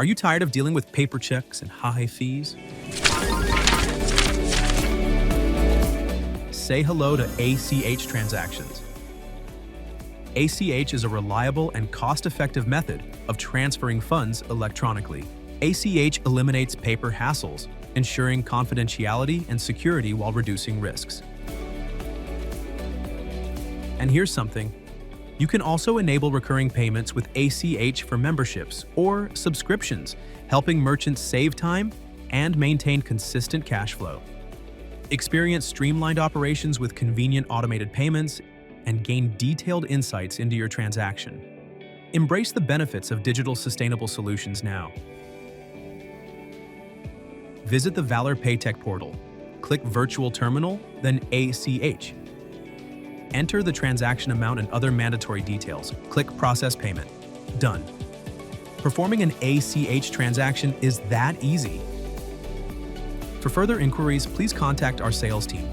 Are you tired of dealing with paper checks and high fees? Say hello to ACH transactions. ACH is a reliable and cost-effective method of transferring funds electronically. ACH eliminates paper hassles, ensuring confidentiality and security while reducing risks. And here's something. You can also enable recurring payments with ACH for memberships or subscriptions, helping merchants save time and maintain consistent cash flow. Experience streamlined operations with convenient automated payments and gain detailed insights into your transaction. Embrace the benefits of digital sustainable solutions now. Visit the Valor Paytech portal. Click Virtual Terminal, then ACH. Enter the transaction amount and other mandatory details. Click Process Payment. Done. Performing an ACH transaction is that easy. For further inquiries, please contact our sales team.